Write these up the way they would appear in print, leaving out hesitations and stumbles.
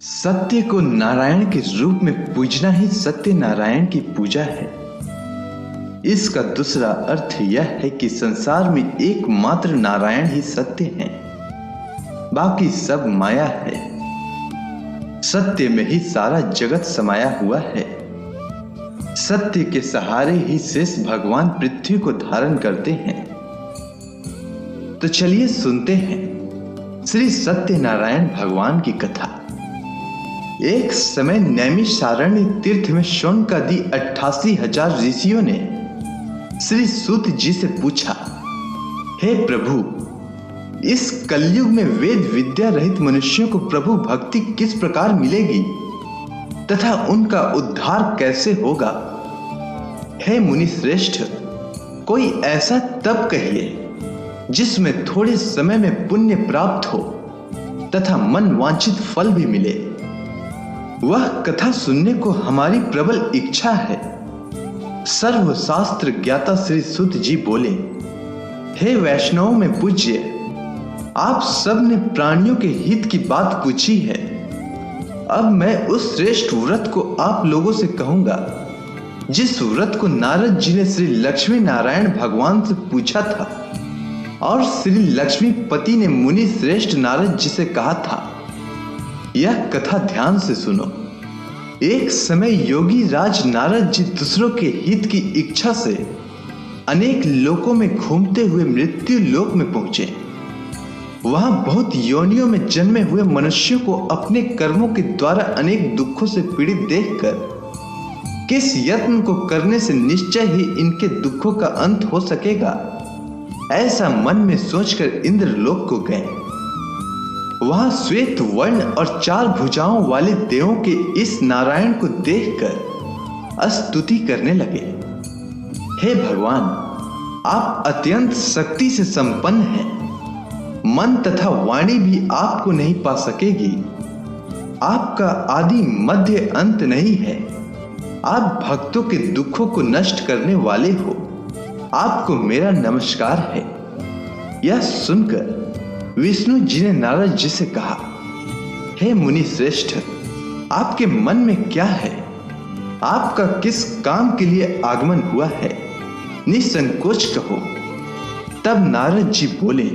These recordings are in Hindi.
सत्य को नारायण के रूप में पूजना ही सत्य नारायण की पूजा है। इसका दूसरा अर्थ यह है कि संसार में एकमात्र नारायण ही सत्य है, बाकी सब माया है। सत्य में ही सारा जगत समाया हुआ है। सत्य के सहारे ही शेष भगवान पृथ्वी को धारण करते हैं। तो चलिए सुनते हैं श्री सत्यनारायण भगवान की कथा। एक समय नैमिषारण्य तीर्थ में शौनकादि 88,000 ऋषियों ने श्री सूत जी से पूछा, हे प्रभु, इस कलयुग में वेद विद्या रहित मनुष्यों को प्रभु भक्ति किस प्रकार मिलेगी तथा उनका उद्धार कैसे होगा? हे मुनि श्रेष्ठ, कोई ऐसा तप कहिए जिसमें थोड़े समय में पुण्य प्राप्त हो तथा मन वांछित फल भी मिले। वह कथा सुनने को हमारी प्रबल इच्छा है। सर्वशास्त्र ज्ञाता श्री सूत जी बोले, हे वैष्णवों में पूज्य, आप सब ने प्राणियों के हित की बात पूछी है। अब मैं उस श्रेष्ठ व्रत को आप लोगों से कहूंगा जिस व्रत को नारद जी ने श्री लक्ष्मी नारायण भगवान से पूछा था और श्री लक्ष्मी पति ने मुनि श्रेष्ठ नारद जी से कहा था। यह कथा ध्यान से सुनो। एक समय योगी राज नारद जी दूसरों के हित की इच्छा से अनेक लोकों में घूमते हुए मृत्यु लोक में पहुंचे। वहां बहुत योनियों में जन्मे हुए मनुष्यों को अपने कर्मों के द्वारा अनेक दुखों से पीड़ित देखकर किस यत्न को करने से निश्चय ही इनके दुखों का अंत हो सकेगा, ऐसा मन में सोचकर इंद्रलोक को गए। वहां श्वेत वर्ण और 4 भुजाओं वाले देवों के इस नारायण को देखकर स्तुति करने लगे। हे भगवान, आप अत्यंत शक्ति से संपन्न हैं। मन तथा वाणी भी आपको नहीं पा सकेगी। आपका आदि मध्य अंत नहीं है। आप भक्तों के दुखों को नष्ट करने वाले हो। आपको मेरा नमस्कार है। यह सुनकर विष्णु जी ने नारद जी से कहा, हे मुनि श्रेष्ठ, आपके मन में क्या है? आपका किस काम के लिए आगमन हुआ है? निसंकोच कहो। तब नारद जी बोले,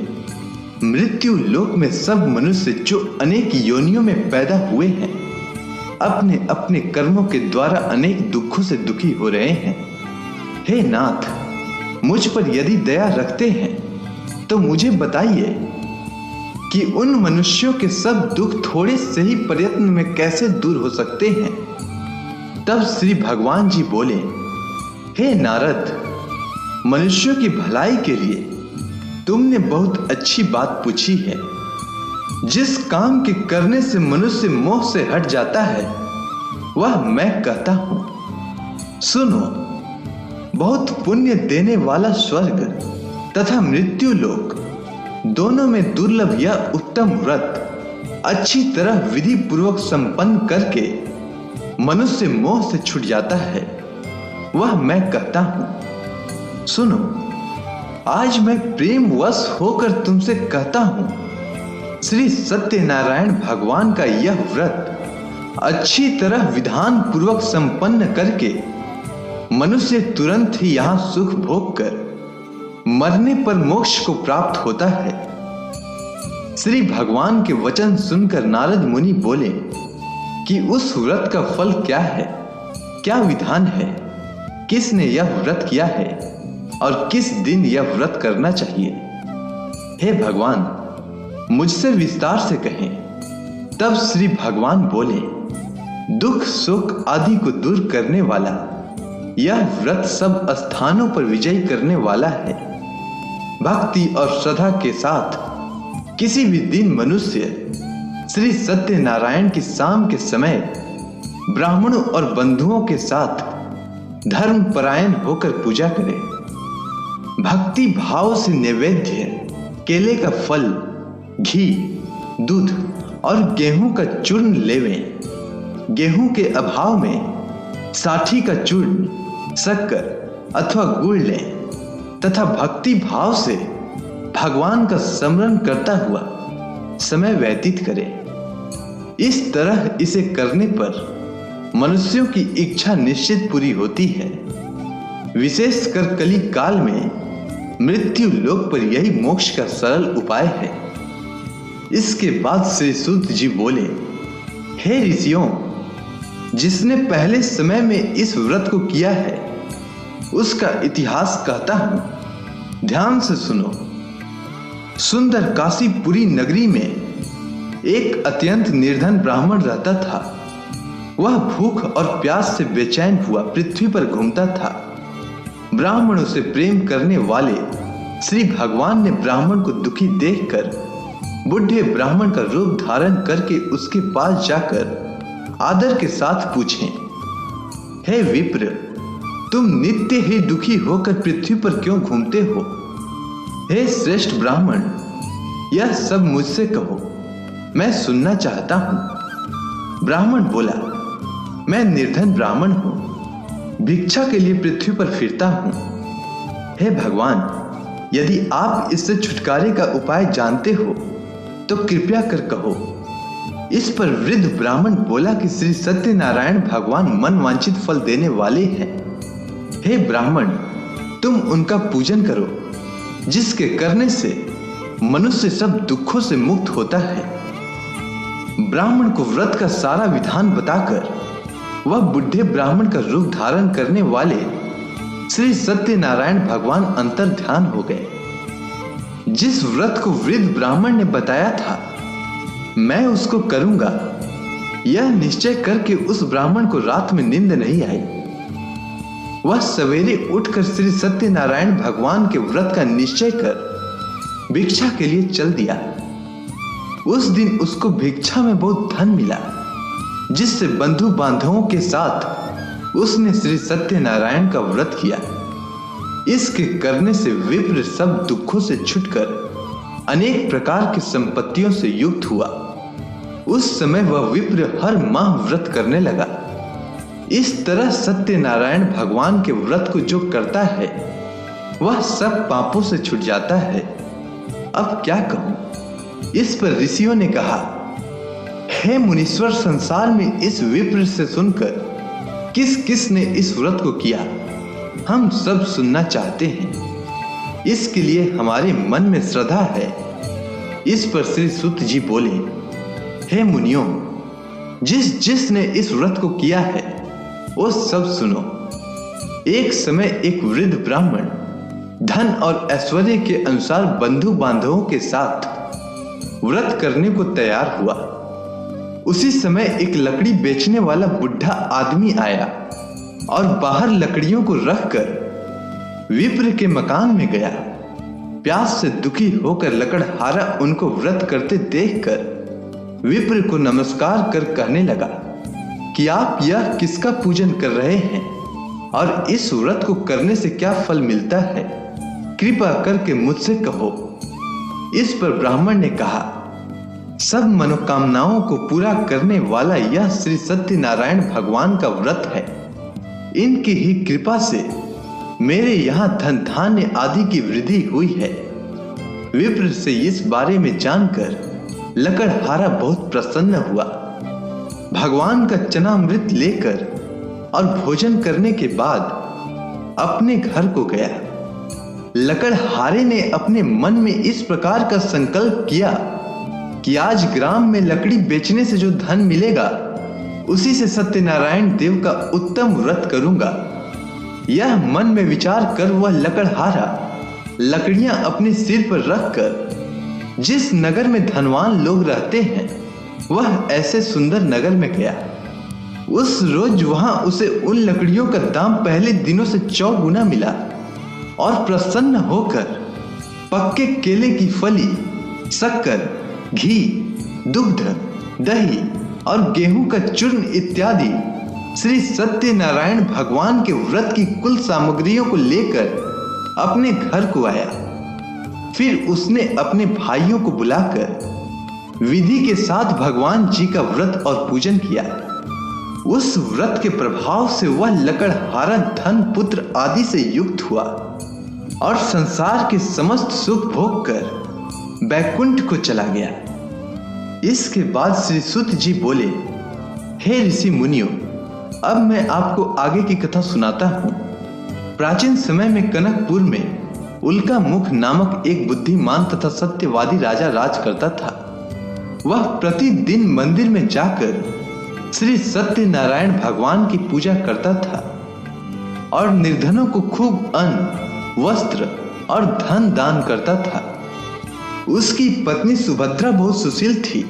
मृत्यु लोक में सब मनुष्य जो अनेक योनियों में पैदा हुए हैं, अपने अपने कर्मों के द्वारा अनेक दुखों से दुखी हो रहे हैं। हे नाथ, मुझ पर यदि दया रखते हैं तो मुझे बताइए कि उन मनुष्यों के सब दुख थोड़े से ही प्रयत्न में कैसे दूर हो सकते हैं। तब श्री भगवान जी बोले, हे नारद, मनुष्यों की भलाई के लिए तुमने बहुत अच्छी बात पूछी है। जिस काम के करने से मनुष्य मोह से हट जाता है वह मैं कहता हूं। सुनो, बहुत पुण्य देने वाला स्वर्ग तथा मृत्यु लोक दोनों में दुर्लभ यह उत्तम व्रत अच्छी तरह विधि पूर्वक संपन्न करके मनुष्य मोह से छूट जाता है, वह मैं कहता हूं। सुनो, आज मैं प्रेम वश होकर तुमसे कहता हूं, श्री सत्यनारायण भगवान का यह व्रत अच्छी तरह विधान पूर्वक संपन्न करके मनुष्य तुरंत ही यहां सुख भोग कर मरने पर मोक्ष को प्राप्त होता है। श्री भगवान के वचन सुनकर नारद मुनि बोले कि उस व्रत का फल क्या है, क्या विधान है, किसने यह व्रत किया है और किस दिन यह व्रत करना चाहिए? हे भगवान, मुझसे विस्तार से कहें। तब श्री भगवान बोले, दुख सुख आदि को दूर करने वाला यह व्रत सब स्थानों पर विजय करने वाला है। भक्ति और श्रद्धा के साथ किसी भी दिन मनुष्य श्री सत्यनारायण की शाम के समय ब्राह्मणों और बंधुओं के साथ धर्म परायण होकर पूजा करे। भक्ति भाव से नैवेद्य केले का फल, घी, दूध और गेहूं का चूर्ण लेवें। गेहूं के अभाव में साठी का चूर्ण, शक्कर अथवा गुड़ लें तथा भक्ति भाव से भगवान का स्मरण करता हुआ समय व्यतीत करें। इस तरह इसे करने पर मनुष्यों की इच्छा निश्चित पूरी होती है। विशेषकर कली काल में मृत्यु लोक पर यही मोक्ष का सरल उपाय है। इसके बाद श्री सूत जी बोले, हे ऋषियों, जिसने पहले समय में इस व्रत को किया है उसका इतिहास कहता हूं, ध्यान से सुनो। सुंदर काशीपुरी नगरी में एक अत्यंत निर्धन ब्राह्मण रहता था। वह भूख और प्यास से बेचैन हुआ पृथ्वी पर घूमता था। ब्राह्मणों से प्रेम करने वाले श्री भगवान ने ब्राह्मण को दुखी देखकर बुढ़े ब्राह्मण का रूप धारण करके उसके पास जाकर आदर के साथ पूछे, हे विप्र, तुम नित्य ही दुखी होकर पृथ्वी पर क्यों घूमते हो? हे श्रेष्ठ ब्राह्मण, यह सब मुझसे कहो, मैं सुनना चाहता हूं। ब्राह्मण बोला, मैं निर्धन ब्राह्मण हूं, भिक्षा के लिए पृथ्वी पर फिरता हूं। हे भगवान, यदि आप इससे छुटकारे का उपाय जानते हो तो कृपया कर कहो। इस पर वृद्ध ब्राह्मण बोला कि श्री सत्यनारायण भगवान मन वांछित फल देने वाले हैं। हे ब्राह्मण, तुम उनका पूजन करो, जिसके करने से मनुष्य सब दुखों से मुक्त होता है। ब्राह्मण को व्रत का सारा विधान बताकर वह बुढ़े ब्राह्मण का रूप धारण करने वाले श्री सत्यनारायण भगवान अंतर ध्यान हो गए। जिस व्रत को वृद्ध ब्राह्मण ने बताया था मैं उसको करूंगा, यह निश्चय करके उस ब्राह्मण को रात में नींद नहीं आई। वह सवेरे उठकर श्री सत्यनारायण भगवान के व्रत का निश्चय कर भिक्षा के लिए चल दिया। उस दिन उसको भिक्षा में बहुत धन मिला, जिससे बंधु बांधवों के साथ उसने श्री सत्यनारायण का व्रत किया। इसके करने से विप्र सब दुखों से छुटकर अनेक प्रकार की संपत्तियों से युक्त हुआ। उस समय वह विप्र हर माह व्रत करने लगा। इस तरह सत्यनारायण भगवान के व्रत को जो करता है वह सब पापों से छूट जाता है। अब क्या कहूं? इस पर ऋषियों ने कहा, हे मुनीश्वर, संसार में इस विप्र से सुनकर किस किस ने इस व्रत को किया, हम सब सुनना चाहते हैं। इसके लिए हमारे मन में श्रद्धा है। इस पर श्री सूत जी बोले, हे मुनियों, जिस जिस ने इस व्रत को किया है वो सब सुनो। एक समय एक वृद्ध ब्राह्मण धन और ऐश्वर्य के अनुसार बंधु बांधवों के साथ व्रत करने को तैयार हुआ। उसी समय एक लकड़ी बेचने वाला बुढ़ा आदमी आया और बाहर लकड़ियों को रखकर विप्र के मकान में गया। प्यास से दुखी होकर लकड़हारा उनको व्रत करते देखकर विप्र को नमस्कार कर कहने लगा कि आप यह किसका पूजन कर रहे हैं और इस व्रत को करने से क्या फल मिलता है, कृपा करके मुझसे कहो। इस पर ब्राह्मण ने कहा, सब मनोकामनाओं को पूरा करने वाला यह श्री सत्यनारायण भगवान का व्रत है। इनकी ही कृपा से मेरे यहाँ धन धान्य आदि की वृद्धि हुई है। विप्र से इस बारे में जानकर लकड़हारा बहुत प्रसन्न हुआ। भगवान का चनामृत लेकर और भोजन करने के बाद अपने घर को गया। लकड़हारे ने अपने मन में इस प्रकार का संकल्प किया कि आज ग्राम में लकड़ी बेचने से जो धन मिलेगा उसी से सत्यनारायण देव का उत्तम व्रत करूंगा। यह मन में विचार कर वह लकड़हारा लकड़ियां अपने सिर पर रखकर जिस नगर में धनवान लोग रहते हैं वह ऐसे सुंदर नगर में गया। उस रोज वहां उसे उन लकड़ियों का दाम पहले दिनों से 4 गुना मिला और प्रसन्न होकर पक्के केले की फली, शक्कर, घी, दुग्ध, दही और गेहूं का चूर्ण इत्यादि श्री सत्यनारायण भगवान के व्रत की कुल सामग्रियों को लेकर अपने घर को आया। फिर उसने अपने भाइयों को बुलाकर विधि के साथ भगवान जी का व्रत और पूजन किया। उस व्रत के प्रभाव से वह लकड़हारा धन, पुत्र आदि से युक्त हुआ और संसार के समस्त सुख भोग कर बैकुंठ को चला गया। इसके बाद श्री सुत जी बोले, हे ऋषि मुनियों, अब मैं आपको आगे की कथा सुनाता हूँ। प्राचीन समय में कनकपुर में उल्का मुख नामक एक बुद्धिमान तथा सत्यवादी राजा राज करता था। वह प्रतिदिन मंदिर में जाकर श्री सत्यनारायण भगवान की पूजा करता था और निर्धनों को खूब अन्न, वस्त्र और धन दान करता था। उसकी पत्नी सुभद्रा बहुत सुशील थी।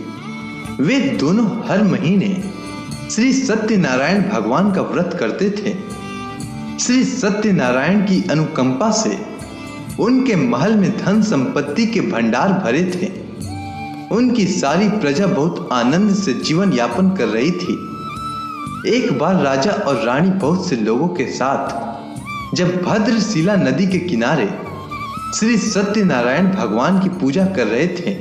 वे दोनों हर महीने श्री सत्यनारायण भगवान का व्रत करते थे। श्री सत्यनारायण की अनुकंपा से उनके महल में धन संपत्ति के भंडार भरे थे। उनकी सारी प्रजा बहुत आनंद से जीवन यापन कर रही थी। एक बार राजा और रानी बहुत से लोगों के साथ जब भद्रशिला नदी के किनारे श्री सत्यनारायण भगवान की पूजा कर रहे थे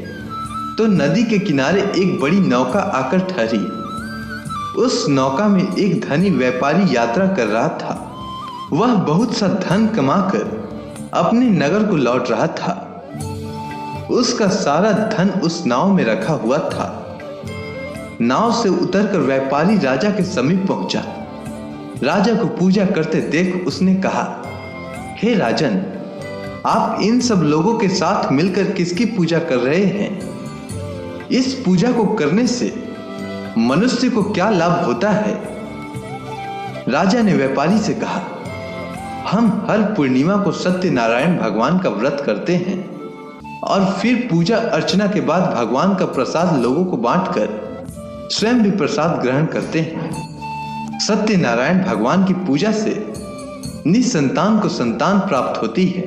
तो नदी के किनारे एक बड़ी नौका आकर ठहरी। उस नौका में एक धनी व्यापारी यात्रा कर रहा था। वह बहुत सा धन कमाकर अपने नगर को लौट रहा था। उसका सारा धन उस नाव में रखा हुआ था। नाव से उतरकर व्यापारी राजा के समीप पहुंचा। राजा को पूजा करते देख उसने कहा, हे राजन, आप इन सब लोगों के साथ मिलकर किसकी पूजा कर रहे हैं? इस पूजा को करने से मनुष्य को क्या लाभ होता है? राजा ने व्यापारी से कहा, हम हर पूर्णिमा को सत्यनारायण भगवान का व्रत करते हैं और फिर पूजा अर्चना के बाद भगवान का प्रसाद लोगों को बांटकर स्वयं भी प्रसाद ग्रहण करते हैं। सत्यनारायण भगवान की पूजा से निसंतान को संतान प्राप्त होती है,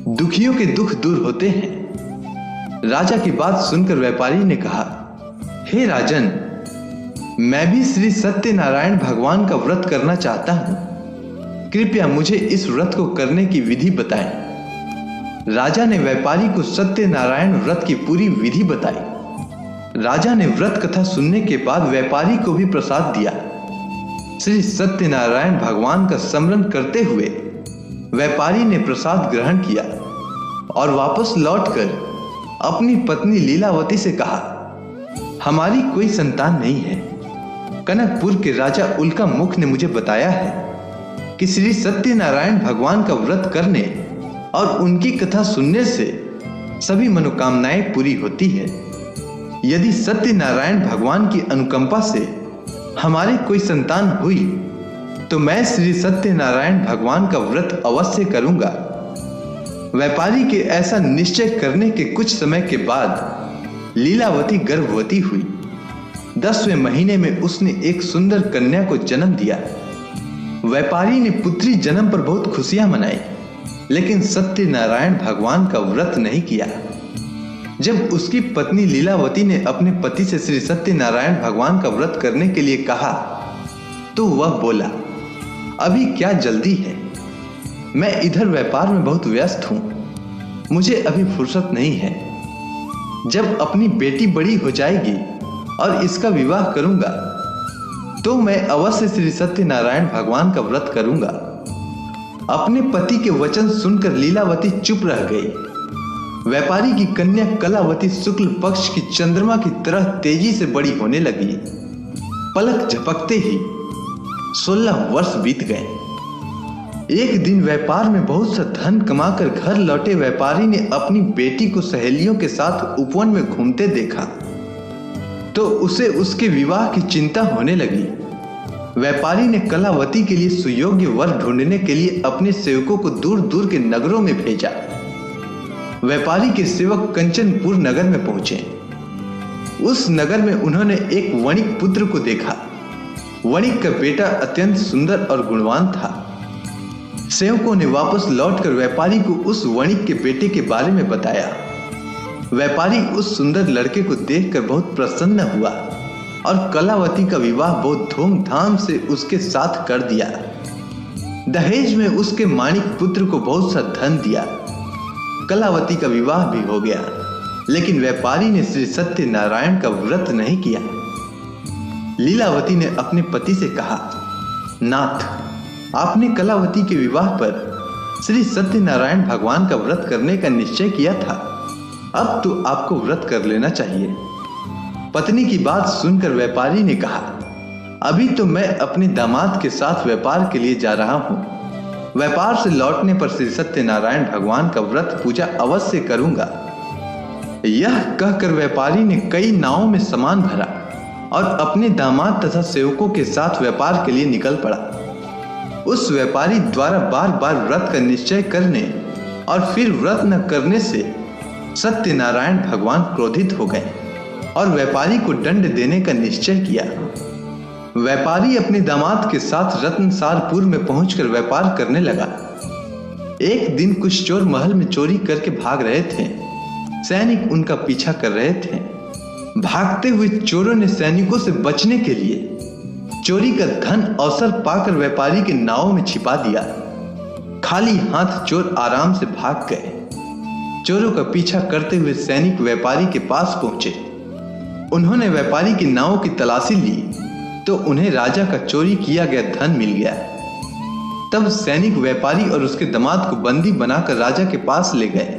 दुखियों के दुख दूर होते हैं। राजा की बात सुनकर व्यापारी ने कहा, हे राजन, मैं भी श्री सत्यनारायण भगवान का व्रत करना चाहता हूं। कृपया मुझे इस व्रत को करने की विधि बताएं। राजा ने व्यापारी को सत्यनारायण व्रत की पूरी विधि बताई। राजा ने व्रत कथा सुनने के बाद व्यापारी को भी प्रसाद दिया। श्री सत्यनारायण भगवान का स्मरण करते हुए व्यापारी ने प्रसाद ग्रहण किया और वापस लौटकर अपनी पत्नी लीलावती से कहा, हमारी कोई संतान नहीं है। कनकपुर के राजा उल्का मुख ने मुझे बताया है कि श्री सत्यनारायण भगवान का व्रत करने और उनकी कथा सुनने से सभी मनोकामनाएं पूरी होती है। यदि सत्यनारायण भगवान की अनुकंपा से हमारी कोई संतान हुई तो मैं श्री सत्यनारायण भगवान का व्रत अवश्य करूंगा। व्यापारी के ऐसा निश्चय करने के कुछ समय के बाद लीलावती गर्भवती हुई। 10वें महीने में उसने एक सुंदर कन्या को जन्म दिया। व्यापारी ने पुत्री जन्म पर बहुत खुशियां मनाई, लेकिन सत्यनारायण भगवान का व्रत नहीं किया। जब उसकी पत्नी लीलावती ने अपने पति से श्री सत्यनारायण भगवान का व्रत करने के लिए कहा तो वह बोला, अभी क्या जल्दी है, मैं इधर व्यापार में बहुत व्यस्त हूं, मुझे अभी फुर्सत नहीं है। जब अपनी बेटी बड़ी हो जाएगी और इसका विवाह करूंगा तो मैं अवश्य श्री सत्यनारायण भगवान का व्रत करूंगा। अपने पति के वचन सुनकर लीलावती चुप रह गई। व्यापारी की कन्या कलावती शुक्ल पक्ष की चंद्रमा की तरह तेजी से बड़ी होने लगी। पलक झपकते ही 16 वर्ष बीत गए। एक दिन व्यापार में बहुत सा धन कमाकर घर लौटे व्यापारी ने अपनी बेटी को सहेलियों के साथ उपवन में घूमते देखा तो उसे उसके विवाह की चिंता होने लगी। व्यापारी ने कलावती के लिए सुयोग्य वर ढूंढने के लिए अपने सेवकों को दूर दूर के नगरों में भेजा। व्यापारी के सेवक कंचनपुर नगर में पहुंचे। उस नगर में उन्होंने एक वणिक पुत्र को देखा। वणिक का बेटा अत्यंत सुंदर और गुणवान था। सेवकों ने वापस लौटकर व्यापारी को उस वणिक के बेटे के बारे में बताया। व्यापारी उस सुंदर लड़के को देखकर बहुत प्रसन्न हुआ और कलावती का विवाह बहुत धूमधाम से उसके साथ कर दिया। दहेज में उसके माणिक पुत्र को बहुत सा धन दिया। कलावती का विवाह भी हो गया, लेकिन व्यापारी ने श्री सत्यनारायण का व्रत नहीं किया। लीलावती ने अपने पति से कहा, नाथ, आपने कलावती के विवाह पर श्री सत्यनारायण भगवान का व्रत करने का निश्चय किया था, अब तो आपको व्रत कर लेना चाहिए। पत्नी की बात सुनकर व्यापारी ने कहा, अभी तो मैं अपने दामाद के साथ व्यापार के लिए जा रहा हूँ। व्यापार से लौटने पर श्री सत्यनारायण भगवान का व्रत पूजा अवश्य करूंगा। यह कहकर व्यापारी ने कई नावों में सामान भरा और अपने दामाद तथा सेवकों के साथ व्यापार के लिए निकल पड़ा। उस व्यापारी द्वारा बार बार व्रत का निश्चय करने और फिर व्रत न करने से सत्यनारायण भगवान क्रोधित हो गए और व्यापारी को दंड देने का निश्चय किया। व्यापारी अपने दामाद के साथ रत्नसारपुर में पहुंचकर व्यापार करने लगा। एक दिन कुछ चोर महल में चोरी करके भाग रहे थे। सैनिक उनका पीछा कर रहे थे। भागते हुए चोरों ने सैनिकों से बचने के लिए चोरी का धन अवसर पाकर व्यापारी के नाव में छिपा दिया। खाली हाथ चोर आराम से भाग गए। चोरों का पीछा करते हुए सैनिक व्यापारी के पास पहुंचे। उन्होंने व्यापारी की नाव की तलाशी ली तो उन्हें राजा का चोरी किया गया धन मिल गया। तब सैनिक व्यापारी और उसके दामाद को बंदी बनाकर राजा के पास ले गए।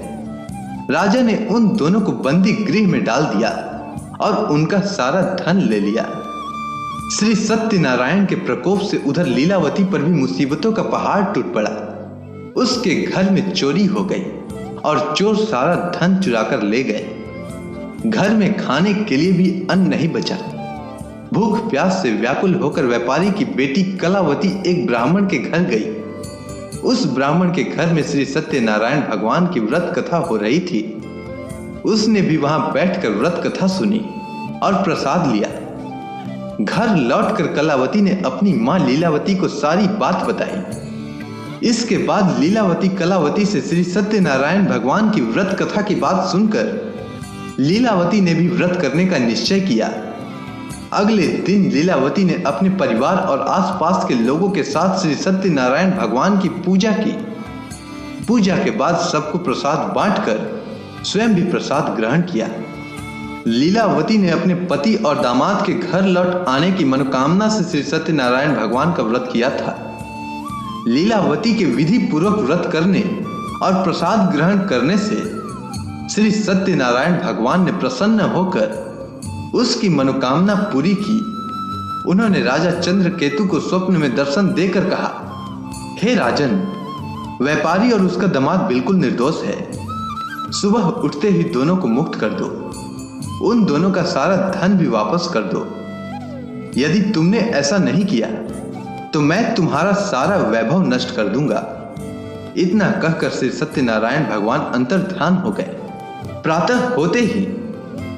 राजा ने उन दोनों को बंदी गृह में डाल दिया और उनका सारा धन ले लिया। श्री सत्यनारायण के प्रकोप से उधर लीलावती पर भी मुसीबतों का पहाड़ टूट पड़ा। उसके घर में चोरी हो गई और चोर सारा धन चुराकर ले गए। घर में खाने के लिए भी अन्न नहीं बचा। भूख प्यास से व्याकुल होकर व्यापारी की बेटी कलावती एक ब्राह्मण के घर गई। उस ब्राह्मण के घर में श्री सत्यनारायण भगवान की व्रत कथा हो रही थी। उसने भी वहां बैठकर व्रत कथा सुनी और प्रसाद लिया। घर लौटकर कलावती ने अपनी मां लीलावती को सारी बात बताई। इसके बाद लीलावती कलावती से श्री सत्यनारायण भगवान की व्रत कथा की बात सुनकर लीलावती ने भी व्रत करने का निश्चय किया। अगले दिन लीलावती ने अपने परिवार और आसपास के लोगों के साथ श्री सत्यनारायण भगवान की पूजा की। पूजा के बाद सबको प्रसाद बांटकर स्वयं भी प्रसाद ग्रहण किया। लीलावती ने अपने पति और दामाद के घर लौट आने की मनोकामना से श्री सत्यनारायण भगवान का व्रत किया था। लीलावती के विधि पूर्वक व्रत करने और प्रसाद ग्रहण करने से श्री सत्यनारायण भगवान ने प्रसन्न होकर उसकी मनोकामना पूरी की। उन्होंने राजा चंद्रकेतु को स्वप्न में दर्शन देकर कहा, हे राजन, व्यापारी और उसका दामाद बिल्कुल निर्दोष है। सुबह उठते ही दोनों को मुक्त कर दो। उन दोनों का सारा धन भी वापस कर दो। यदि तुमने ऐसा नहीं किया तो मैं तुम्हारा सारा वैभव नष्ट कर दूंगा। इतना कहकर श्री सत्यनारायण भगवान अंतर्ध्यान हो गए। प्रातः होते ही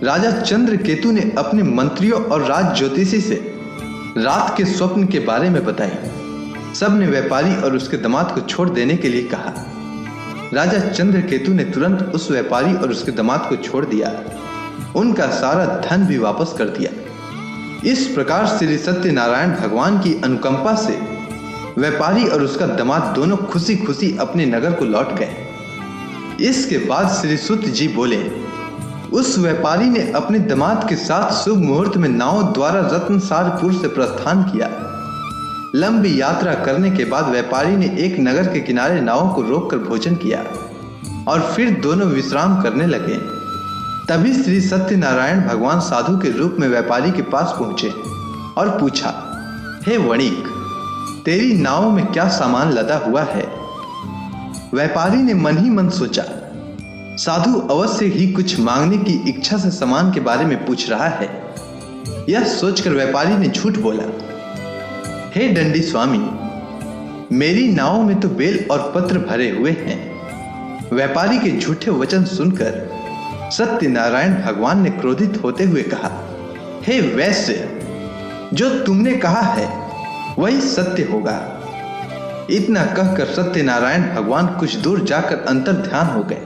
राजा चंद्रकेतु ने अपने मंत्रियों और राज ज्योतिषी से रात के स्वप्न के बारे में बताई। सबने व्यापारी और उसके दामाद को छोड़ देने के लिए कहा। राजा चंद्रकेतु ने तुरंत उस व्यापारी और उसके दामाद को छोड़ दिया। उनका सारा धन भी वापस कर दिया। इस प्रकार श्री सत्यनारायण भगवान की अनुकंपा से व्यापारी और उसका दामाद दोनों खुशी खुशी अपने नगर को लौट गए। इसके बाद श्री सूत जी बोले, उस व्यापारी ने अपने दामाद के साथ शुभ मुहूर्त में नाव द्वारा रत्नसारपुर से प्रस्थान किया। लंबी यात्रा करने के बाद व्यापारी ने एक नगर के किनारे नाव को रोककर भोजन किया और फिर दोनों विश्राम करने लगे। तभी श्री सत्यनारायण भगवान साधु के रूप में व्यापारी के पास पहुंचे और पूछा, हे वणिक, तेरी नाव में क्या सामान लदा हुआ है? व्यापारी ने मन ही मन सोचा, साधु अवश्य ही कुछ मांगने की इच्छा से सामान के बारे में पूछ रहा है। यह सोचकर व्यापारी ने झूठ बोला, हे दंडी स्वामी, मेरी नाव में तो बेल और पत्र भरे हुए हैं। व्यापारी के झूठे वचन सुनकर सत्यनारायण भगवान ने क्रोधित होते हुए कहा, हे वैश्य, जो तुमने कहा है वही सत्य होगा। इतना कहकर सत्यनारायण भगवान कुछ दूर जाकर अंतर्ध्यान हो गए।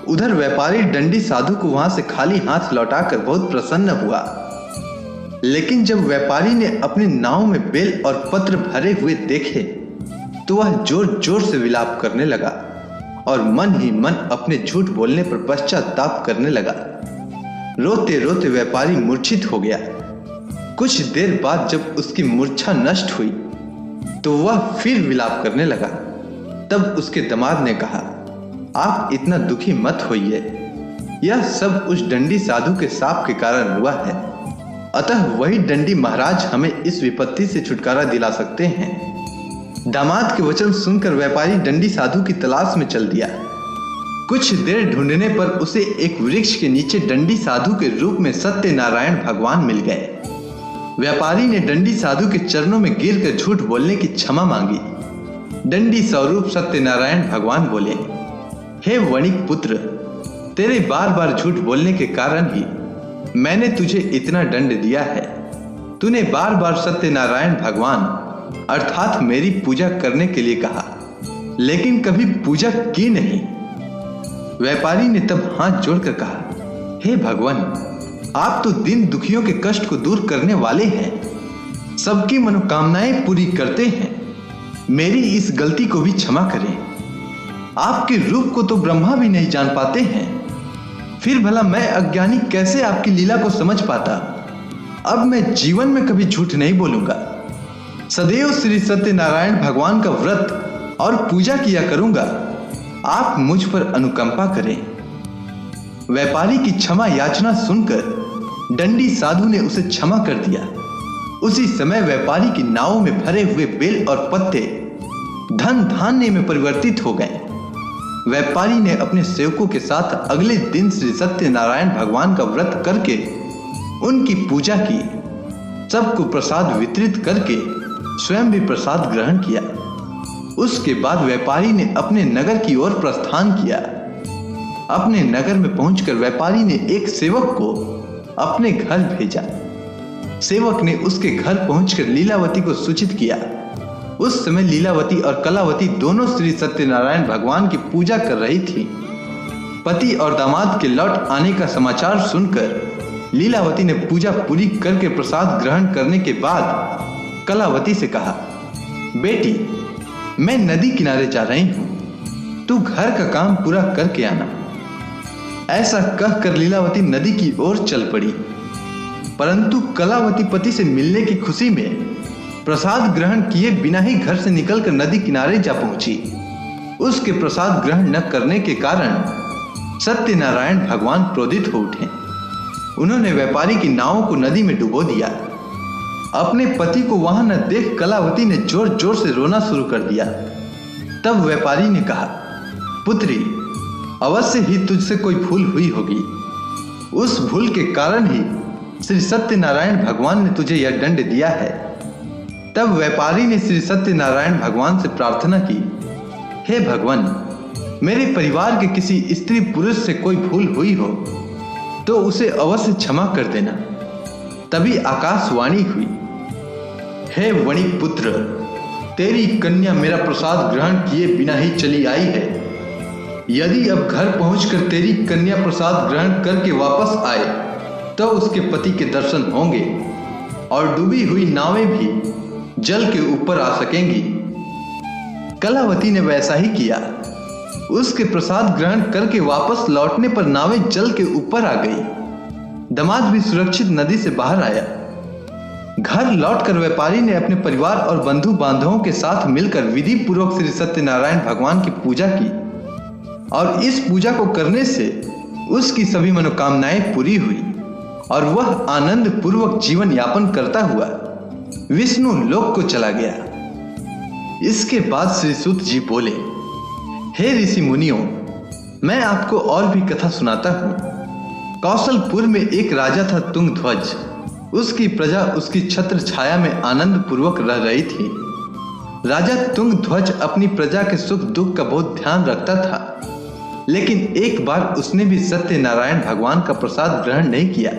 उधर व्यापारी दंडी साधु को वहां से खाली हाथ लौटाकर बहुत प्रसन्न हुआ। लेकिन जब व्यापारी ने अपनी नाव में बेल और पत्र भरे हुए देखे तो वह जोर जोर से विलाप करने लगा और मन ही मन अपने झूठ बोलने पर पश्चाताप करने लगा। रोते रोते व्यापारी मूर्छित हो गया। कुछ देर बाद जब उसकी मूर्छा नष्ट हुई तो वह फिर विलाप करने लगा। तब उसके दामाद ने कहा, आप इतना दुखी मत होइए। यह सब उस डंडी साधु के शाप के कारण हुआ है। अतः वही डंडी महाराज हमें इस विपत्ति से छुटकारा दिला सकते हैं। दामाद के वचन सुनकर व्यापारी डंडी साधु की तलाश में चल दिया। कुछ देर ढूंढने पर उसे एक वृक्ष के नीचे डंडी साधु के रूप में सत्यनारायण भगवान मिल गए। व्यापारी ने डंडी साधु के चरणों में गिरकर झूठ बोलने की क्षमा मांगी। डंडी स्वरूप सत्यनारायण भगवान बोले, हे वणिक पुत्र, तेरे बार बार झूठ बोलने के कारण ही मैंने तुझे इतना दंड दिया है। तूने बार बार सत्यनारायण भगवान अर्थात मेरी पूजा करने के लिए कहा, लेकिन कभी पूजा की नहीं। व्यापारी ने तब हाथ जोड़कर कहा, हे भगवान, आप तो दीन दुखियों के कष्ट को दूर करने वाले हैं, सबकी मनोकामनाएं पूरी करते हैं। मेरी इस गलती को भी क्षमा करें। आपके रूप को तो ब्रह्मा भी नहीं जान पाते हैं, फिर भला मैं अज्ञानी कैसे आपकी लीला को समझ पाता। अब मैं जीवन में कभी झूठ नहीं बोलूंगा। सदैव श्री सत्यनारायण भगवान का व्रत और पूजा किया करूंगा। आप मुझ पर अनुकंपा करें। व्यापारी की क्षमा याचना सुनकर डंडी साधु ने उसे क्षमा कर दिया। उसी समय व्यापारी की नाव में भरे हुए बेल और पत्ते धन धान्य में परिवर्तित हो गए। व्यापारी ने अपने सेवकों के साथ अगले दिन श्री सत्यनारायण भगवान का व्रत करके उनकी पूजा की। सबको प्रसाद वितरित करके स्वयं भी प्रसाद ग्रहण किया। उसके बाद व्यापारी ने अपने नगर की ओर प्रस्थान किया। अपने नगर में पहुंचकर व्यापारी ने एक सेवक को अपने घर भेजा। सेवक ने उसके घर पहुंचकर लीलावती को सूचित किया। उस समय लीलावती और कलावती दोनों श्री सत्यनारायण भगवान की पूजा कर रही थी। पति और दामाद के लौट आने का समाचार सुनकर लीलावती ने पूजा पूरी करके प्रसाद ग्रहण करने के बाद कलावती से कहा, बेटी, मैं नदी किनारे जा रही हूं, तू घर का काम पूरा करके आना। ऐसा कहकर लीलावती नदी की ओर चल पड़ी। परंतु कलावती पति से मिलने की खुशी में प्रसाद ग्रहण किए बिना ही घर से निकलकर नदी किनारे जा पहुंची। उसके प्रसाद ग्रहण न करने के कारण सत्यनारायण भगवान क्रोधित हो उठे। उन्होंने व्यापारी की नाव को नदी में डुबो दिया। अपने पति को वहां न देख कलावती ने जोर जोर से रोना शुरू कर दिया। तब व्यापारी ने कहा, पुत्री, अवश्य ही तुझसे कोई भूल हुई होगी। उस भूल के कारण ही श्री सत्यनारायण भगवान ने तुझे यह दंड दिया है। तब व्यापारी ने श्री सत्यनारायण भगवान से प्रार्थना की, हे भगवान, मेरे परिवार के किसी स्त्री पुरुष से कोई भूल हुई हो तो उसे अवश्य क्षमा कर देना। तभी आकाशवाणी हुई, हे वणिक पुत्र, तेरी कन्या मेरा प्रसाद ग्रहण किए बिना ही चली आई है। यदि अब घर पहुंचकर तेरी कन्या प्रसाद ग्रहण करके वापस आए तो उसके पति के दर्शन होंगे और डूबी हुई नावें भी जल के ऊपर आ सकेंगी। कलावती ने वैसा ही किया। उसके प्रसाद ग्रहण करके वापस लौटने पर नावें जल के ऊपर आ गई। दामाद भी सुरक्षित नदी से बाहर आया। घर लौटकर व्यापारी ने अपने परिवार और बंधु बांधवों के साथ मिलकर विधि पूर्वक श्री सत्यनारायण भगवान की पूजा की और इस पूजा को करने से उसकी सभी मनोकामनाएं पूरी हुई और वह आनंद पूर्वक जीवन यापन करता हुआ विष्णु लोक को चला गया। इसके बाद श्री सूत जी बोले, हे ऋषि मुनियों, मैं आपको और भी कथा सुनाता हूँ। कौशलपुर में एक राजा था तुंगध्वज। उसकी प्रजा उसकी छत्र छाया में आनंद पूर्वक रह रही थी। राजा तुंगध्वज अपनी प्रजा के सुख दुख का बहुत ध्यान रखता था, लेकिन एक बार उसने भी सत्यनारायण भगवान का प्रसाद ग्रहण नहीं किया।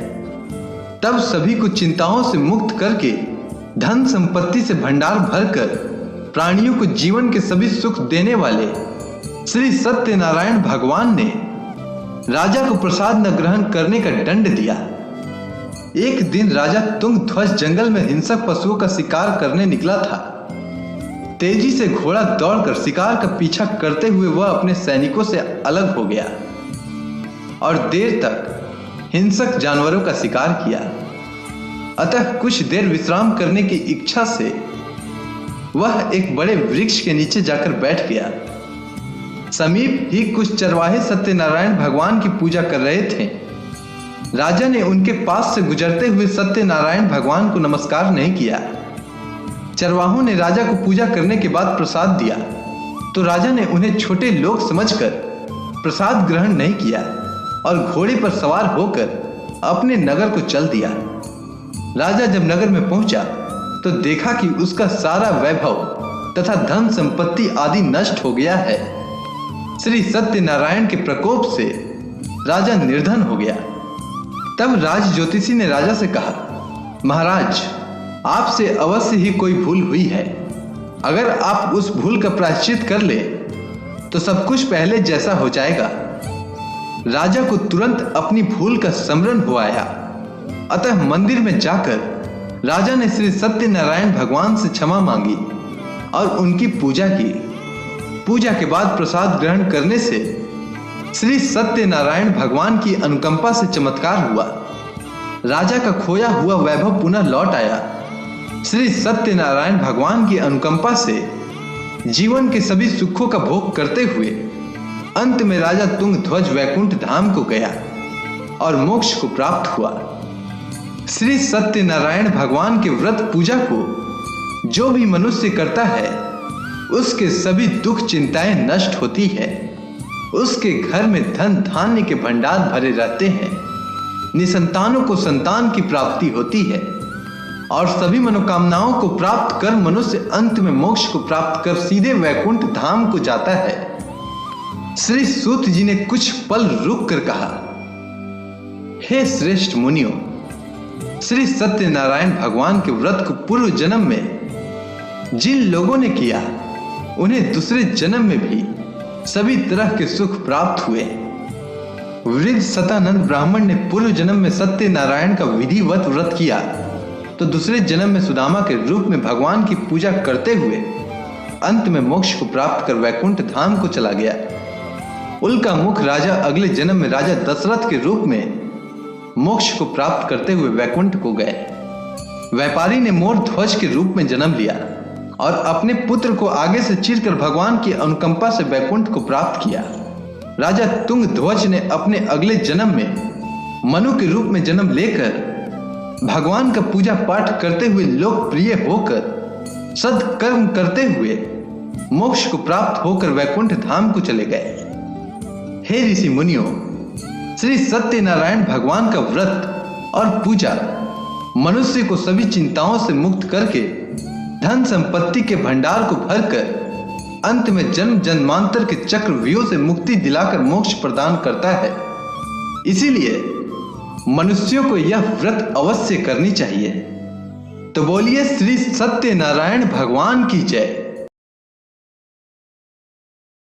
तब सभी को चिंताओं से मुक्त करके धन संपत्ति से भंडार भरकर प्राणियों को जीवन के सभी सुख देने वाले श्री सत्यनारायण भगवान ने राजा को प्रसाद न ग्रहण करने का दंड दिया। एक दिन राजा तुंगध्वज जंगल में हिंसक पशुओं का शिकार करने निकला था। तेजी से घोड़ा दौड़कर शिकार का पीछा करते हुए वह अपने सैनिकों से अलग हो गया और देर तक हिंसक जानवरों का शिकार किया। अतः कुछ देर विश्राम करने की इच्छा से वह एक बड़े वृक्ष के नीचे जाकर बैठ गया। समीप ही कुछ चरवाहे सत्यनारायण भगवान की पूजा कर रहे थे। राजा ने उनके पास से गुजरते हुए सत्यनारायण भगवान को नमस्कार नहीं किया। चरवाहों ने राजा को पूजा करने के बाद प्रसाद दिया तो राजा ने उन्हें छोटे लोग समझकर प्रसाद ग्रहण नहीं किया और घोड़े पर सवार होकर अपने नगर को चल दिया। राजा जब नगर में पहुंचा तो देखा कि उसका सारा वैभव तथा धन संपत्ति आदि नष्ट हो गया है। श्री सत्यनारायण के प्रकोप से राजा निर्धन हो गया। तब राज ज्योतिषी ने राजा से कहा, महाराज, आपसे अवश्य ही कोई भूल हुई है। अगर आप उस भूल का प्रायश्चित कर ले तो सब कुछ पहले जैसा हो जाएगा। राजा को तुरंत अपनी भूल का स्मरण हो आया। अतः मंदिर में जाकर राजा ने श्री सत्यनारायण भगवान से क्षमा मांगी और उनकी पूजा की। पूजा के बाद प्रसाद ग्रहण करने से श्री सत्यनारायण भगवान की अनुकंपा से चमत्कार हुआ। राजा का खोया हुआ वैभव पुनः लौट आया। श्री सत्यनारायण भगवान की अनुकंपा से जीवन के सभी सुखों का भोग करते हुए अंत में राजा तुंगध्वज वैकुंठ धाम को गया और मोक्ष को प्राप्त हुआ। श्री सत्यनारायण भगवान के व्रत पूजा को जो भी मनुष्य करता है उसके सभी दुख चिंताएं नष्ट होती है। उसके घर में धन धान्य के भंडार भरे रहते हैं। निसंतानों को संतान की प्राप्ति होती है और सभी मनोकामनाओं को प्राप्त कर मनुष्य अंत में मोक्ष को प्राप्त कर सीधे वैकुंठ धाम को जाता है। श्री सूत जी ने कुछ पल रुक कर कहा, हे श्रेष्ठ मुनियों, श्री सत्यनारायण भगवान के व्रत को पूर्व जन्म में जिन लोगों ने किया उन्हें दूसरे जन्म में भी सभी तरह के सुख प्राप्त हुए। वृद्ध सतानंद ब्राह्मण ने पूर्व जन्म में सत्यनारायण का विधिवत व्रत किया तो दूसरे जन्म में सुदामा के रूप में भगवान की पूजा करते हुए अंत में मोक्ष को प्राप्त कर वैकुंठ धाम को चला गया। उल्का मुख राजा अगले जन्म में राजा दशरथ के रूप में मोक्ष को प्राप्त करते हुए वैकुंठ को गए। व्यापारी ने मोर ध्वज के रूप में जन्म लिया और अपने पुत्र को आगे से चीरकर भगवान की अनुकंपा से वैकुंठ को प्राप्त किया। राजा तुंगध्वज ने अपने अगले जन्म में मनु के रूप में जन्म लेकर भगवान का पूजा पाठ करते हुए लोकप्रिय होकर सत्कर्म करते हुए मोक्ष को प्राप्त होकर वैकुंठ धाम को चले गए। हे ऋषि मुनियों, श्री सत्यनारायण भगवान का व्रत और पूजा मनुष्य को सभी चिंताओं से मुक्त करके धन संपत्ति के भंडार को भरकर अंत में जन्म जन्मांतर के चक्रव्यूह से मुक्ति दिलाकर मोक्ष प्रदान करता है। इसीलिए मनुष्यों को यह व्रत अवश्य करनी चाहिए। तो बोलिए श्री सत्यनारायण भगवान की जय।